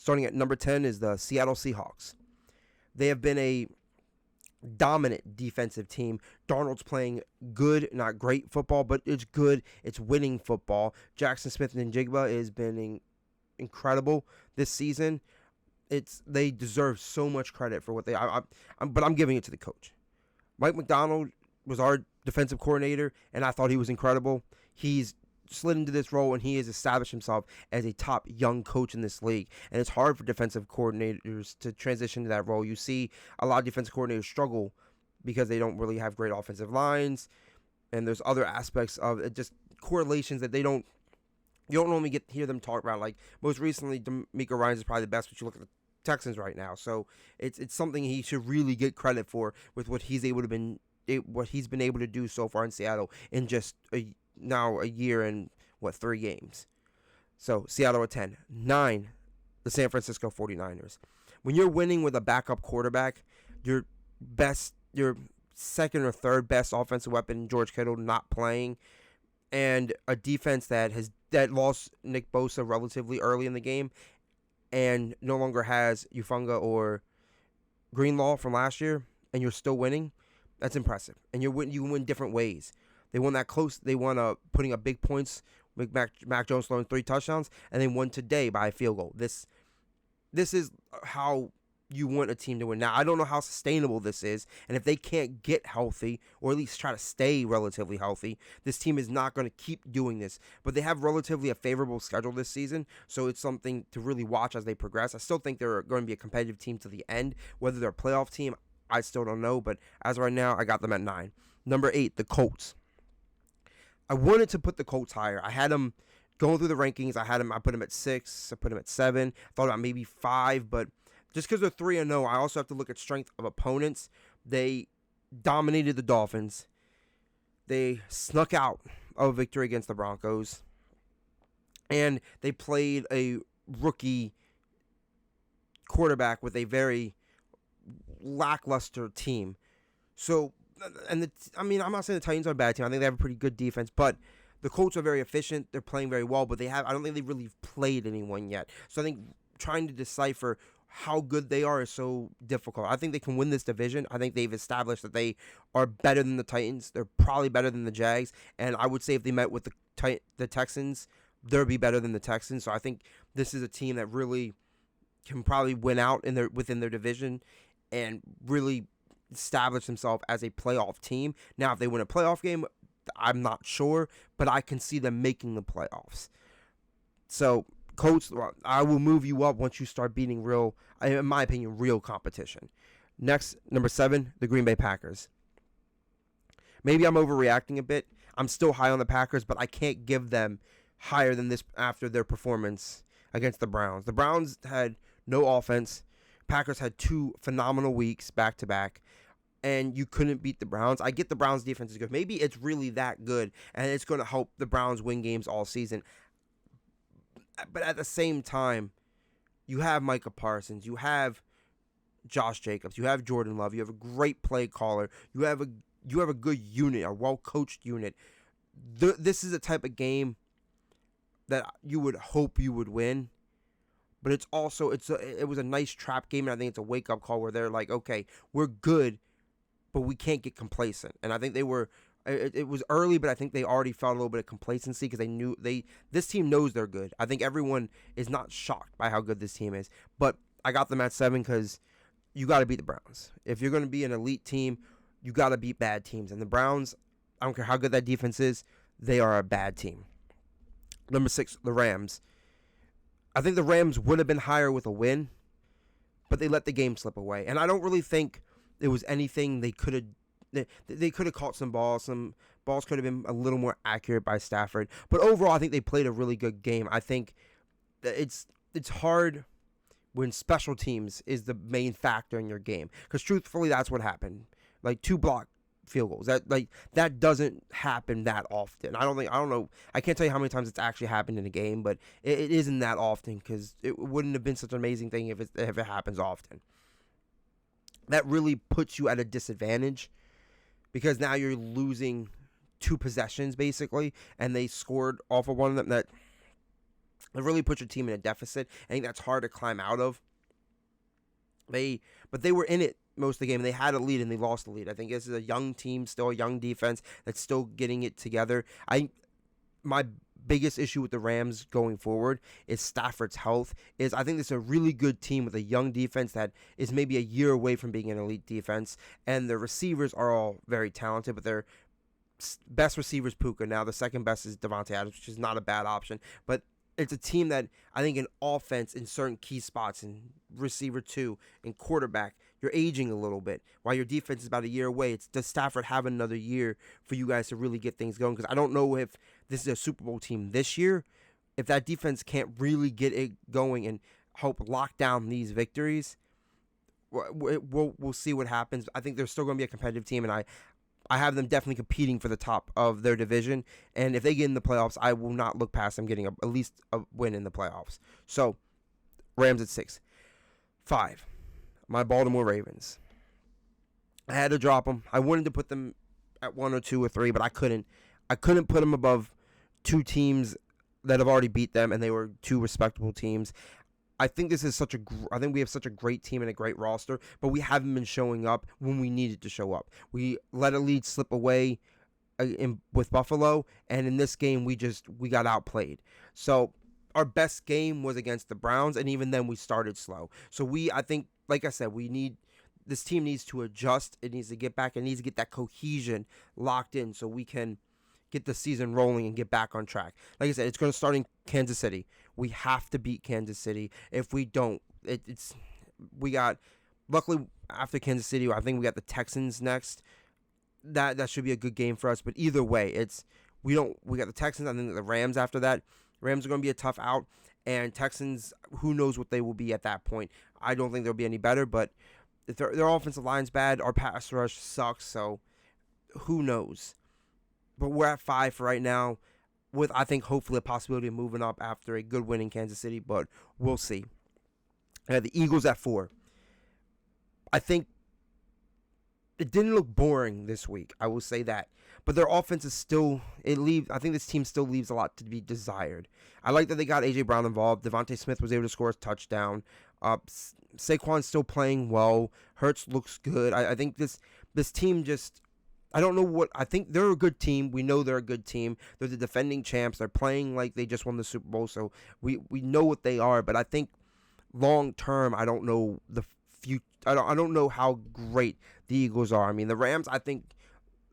Starting at number 10 is the Seattle Seahawks. They have been a dominant defensive team. Darnold's playing good, not great football, but it's good. It's winning football. Jackson Smith-Njigba has been incredible this season. They deserve so much credit for what they. But I'm giving it to the coach. Mike Macdonald was our defensive coordinator, and I thought he was incredible. He's slid into this role, and he has established himself as a top young coach in this league. And it's hard for defensive coordinators to transition to that role. You see a lot of defensive coordinators struggle because they don't really have great offensive lines, and there's other aspects of it, just correlations that you don't normally hear them talk about. Like most recently, DeMeco Ryans is probably the best, but you look at the Texans right now. So it's something he should really get credit for with what he's been able to do so far in Seattle in just now a year and 3 games. So Seattle at 10. 9, the San Francisco 49ers. When you're winning with a backup quarterback, your second or third best offensive weapon, George Kittle, not playing, and a defense that lost Nick Bosa relatively early in the game and no longer has Ufunga or Greenlaw from last year, and you're still winning, that's impressive. And you win different ways. They won that close. They won putting up big points with Mac Jones throwing 3 touchdowns, and they won today by a field goal. This is how you want a team to win. Now, I don't know how sustainable this is, and if they can't get healthy, or at least try to stay relatively healthy, this team is not going to keep doing this. But they have relatively a favorable schedule this season, so it's something to really watch as they progress. I still think they're going to be a competitive team to the end. Whether they're a playoff team, I still don't know, but as of right now, I got them at 9. Number 8, the Colts. I wanted to put the Colts higher. I had them going through the rankings. I put them at 6. I put them at 7. I thought about maybe 5, but just because they're 3-0, I also have to look at strength of opponents. They dominated the Dolphins. They snuck out of a victory against the Broncos. And they played a rookie quarterback with a very lackluster team. So, I'm not saying the Titans are a bad team. I think they have a pretty good defense, but the Colts are very efficient. They're playing very well, but I don't think they've really played anyone yet. So I think trying to decipher how good they are is so difficult. I think they can win this division. I think they've established that they are better than the Titans. They're probably better than the Jags, and I would say if they met with the Texans, they'll be better than the Texans. So I think this is a team that really can probably win out within their division and really establish themselves as a playoff team. Now, if they win a playoff game, I'm not sure, but I can see them making the playoffs. So, Colts, I will move you up once you start beating in my opinion, real competition. Next, number 7, the Green Bay Packers. Maybe I'm overreacting a bit. I'm still high on the Packers, but I can't give them higher than this after their performance against the Browns. The Browns had no offense. Packers had 2 phenomenal weeks back-to-back, and you couldn't beat the Browns. I get the Browns' defense is good. Maybe it's really that good, and it's going to help the Browns win games all season. But at the same time, you have Micah Parsons, you have Josh Jacobs, you have Jordan Love, you have a great play caller, you have a good unit, a well-coached unit. This is a type of game that you would hope you would win. But it was a nice trap game, and I think it's a wake-up call where they're like, okay, we're good, but we can't get complacent. And I think they were. It was early, but I think they already felt a little bit of complacency because they knew this team knows they're good. I think everyone is not shocked by how good this team is. But I got them at 7 because you got to beat the Browns. If you're going to be an elite team, you got to beat bad teams. And the Browns, I don't care how good that defense is, they are a bad team. Number 6, the Rams. I think the Rams would have been higher with a win, but they let the game slip away. And I don't really think it was anything they could have. They could have caught some balls. Some balls could have been a little more accurate by Stafford. But overall, I think they played a really good game. I think that it's hard when special teams is the main factor in your game. Because truthfully, that's what happened. Like 2 block field goals. That doesn't happen that often. I don't know. I can't tell you how many times it's actually happened in a game, but it isn't that often because it wouldn't have been such an amazing thing if it happens often. That really puts you at a disadvantage because now you're losing 2 possessions basically, and they scored off of one of them. It really puts your team in a deficit. I think that's hard to climb out of. But they were in it most of the game. And they had a lead and they lost the lead. I think this is a young team, still a young defense that's still getting it together. My biggest issue with the Rams going forward is Stafford's health. I think this is a really good team with a young defense that is maybe a year away from being an elite defense, and the receivers are all very talented, but their best receiver is Puka. Now the second best is Devontae Adams, which is not a bad option, but it's a team that I think in offense, in certain key spots, in receiver 2, in quarterback, you're aging a little bit. While your defense is about a year away, does Stafford have another year for you guys to really get things going? Because I don't know if this is a Super Bowl team this year. If that defense can't really get it going and help lock down these victories, we'll see what happens. I think they're still going to be a competitive team, and I have them definitely competing for the top of their division. And if they get in the playoffs, I will not look past them getting at least a win in the playoffs. So, Rams at 6. 5, my Baltimore Ravens. I had to drop them. I wanted to put them at 1 or 2 or 3, but I couldn't. I couldn't put them above 2 teams that have already beat them, and they were 2 respectable teams. I think this is I think we have such a great team and a great roster, but we haven't been showing up when we needed to show up. We let a lead slip away with Buffalo, and in this game we got outplayed. So our best game was against the Browns, and even then we started slow. So I think, like I said, this team needs to adjust. It needs to get back. It needs to get that cohesion locked in so we can get the season rolling and get back on track. Like I said, it's going to start in Kansas City. We have to beat Kansas City. If we don't, luckily after Kansas City, I think we got the Texans next. That should be a good game for us. But either way, we got the Texans. I think the Rams after that. Rams are going to be a tough out, and Texans, who knows what they will be at that point. I don't think they'll be any better, but if their offensive line's bad, our pass rush sucks, so who knows. But we're at 5 for right now, with, I think, hopefully a possibility of moving up after a good win in Kansas City, but we'll see. I had the Eagles at 4. I think it didn't look boring this week, I will say that. But their offense is I think this team still leaves a lot to be desired. I like that they got A.J. Brown involved. Devontae Smith was able to score a touchdown. Saquon's still playing well. Hurts looks good. I think this team just, I don't know I think they're a good team. We know they're a good team. They're the defending champs. They're playing like they just won the Super Bowl, so we know what they are. But I think long term, I don't know the future. I don't know how great the Eagles are. I mean, the Rams, I think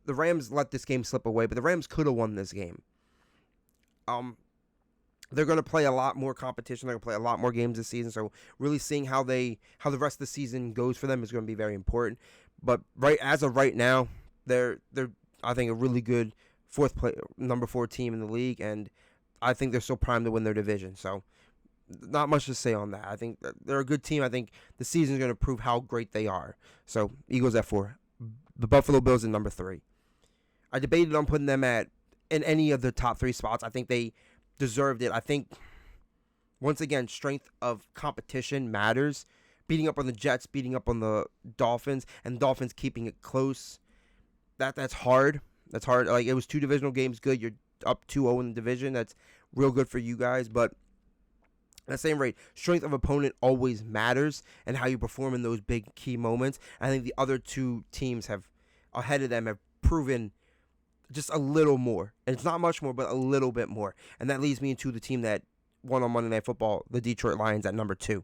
the Rams let this game slip away, but the Rams could have won this game. They're going to play a lot more competition. They're going to play a lot more games this season. So really seeing how the rest of the season goes for them is going to be very important. But as of right now, they're I think a really good number 4 team in the league, and I think they're still primed to win their division. So not much to say on that. I think they're a good team. I think the season's going to prove how great they are. So Eagles at 4. The Buffalo Bills at number 3. I debated on putting them in any of the top 3 spots. I think they deserved it. I think, once again, strength of competition matters. Beating up on the Jets, beating up on the Dolphins, and Dolphins keeping it close, that's hard. That's hard. Like, it was 2 divisional games good. You're up 2-0 in the division. That's real good for you guys. But at the same rate, strength of opponent always matters, and how you perform in those big key moments. I think the other 2 teams ahead of them have proven just a little more. And it's not much more, but a little bit more. And that leads me into the team that won on Monday Night Football, the Detroit Lions at number 2.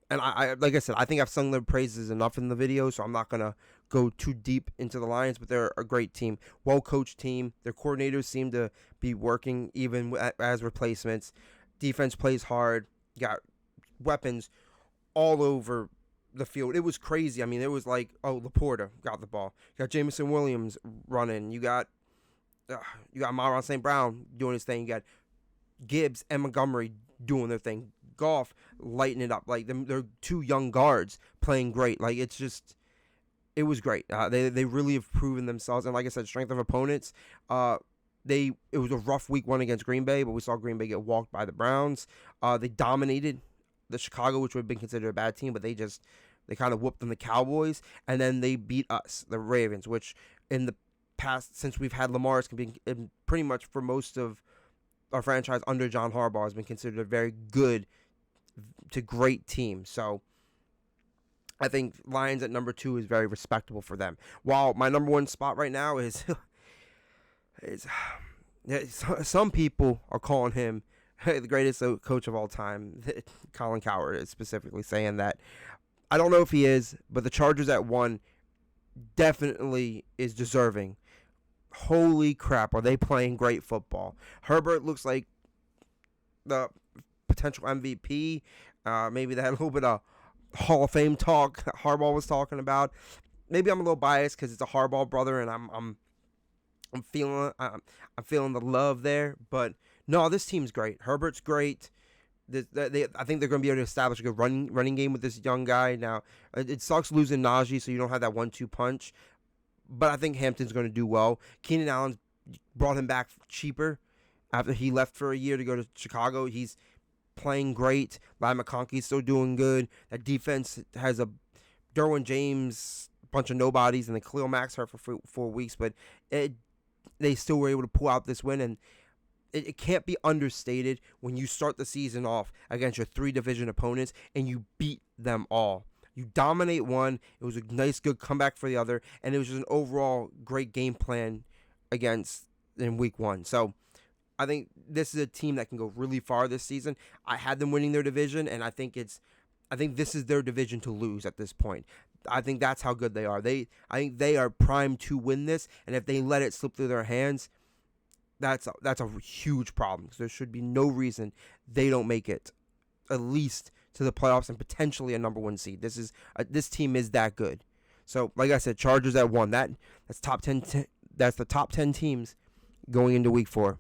And I like I said, I think I've sung their praises enough in the video, so I'm not going to go too deep into the Lions, but they're a great team. Well-coached team. Their coordinators seem to be working even as replacements. Defense plays hard. Got weapons all over the field. It was crazy. I mean, it was like, Laporta got the ball. You got Jameson Williams running. You got Amon-Ra St. Brown doing his thing. You got Gibbs and Montgomery doing their thing. Goff lighting it up. Like, they're 2 young guards playing great. Like, it was great. They really have proven themselves. And like I said, strength of opponents. It was a rough week 1 against Green Bay, but we saw Green Bay get walked by the Browns. They dominated the Chicago, which would have been considered a bad team, but they kind of whooped them, the Cowboys, and then they beat us, the Ravens, which in the past, since we've had Lamar, it's been pretty much for most of our franchise under John Harbaugh has been considered a very good to great team. So I think Lions at number 2 is very respectable for them. While my number 1 spot right now is, is some people are calling him the greatest coach of all time. Colin Cowherd is specifically saying that. I don't know if he is, but the Chargers at 1 definitely is deserving. Holy crap, are they playing great football? Herbert looks like the potential MVP. Maybe that little bit of Hall of Fame talk Harbaugh was talking about. Maybe I'm a little biased because it's a Harbaugh brother, and I'm feeling the love there. But no, this team's great. Herbert's great. I think they're going to be able to establish a good running game with this young guy. Now, it sucks losing Najee, so you don't have that 1-2 punch. But I think Hampton's going to do well. Keenan Allen brought him back cheaper after he left for a year to go to Chicago. He's playing great. Larry McConkey's still doing good. That defense has a Derwin James, bunch of nobodies, and then Khalil Mack's hurt for 4 weeks. But they still were able to pull out this win, and it can't be understated when you start the season off against your 3 division opponents and you beat them all. You dominate one. It was a nice, good comeback for the other, and it was just an overall great game plan in week 1. So I think this is a team that can go really far this season. I had them winning their division, and I think this is their division to lose at this point. I think that's how good they are. I think they are primed to win this, and if they let it slip through their hands, that's a huge problem. Because there should be no reason they don't make it at least to the playoffs and potentially a number 1 seed. This team is that good. So, like I said, Chargers at 1. That's top 10. That's the top 10 teams going into week 4.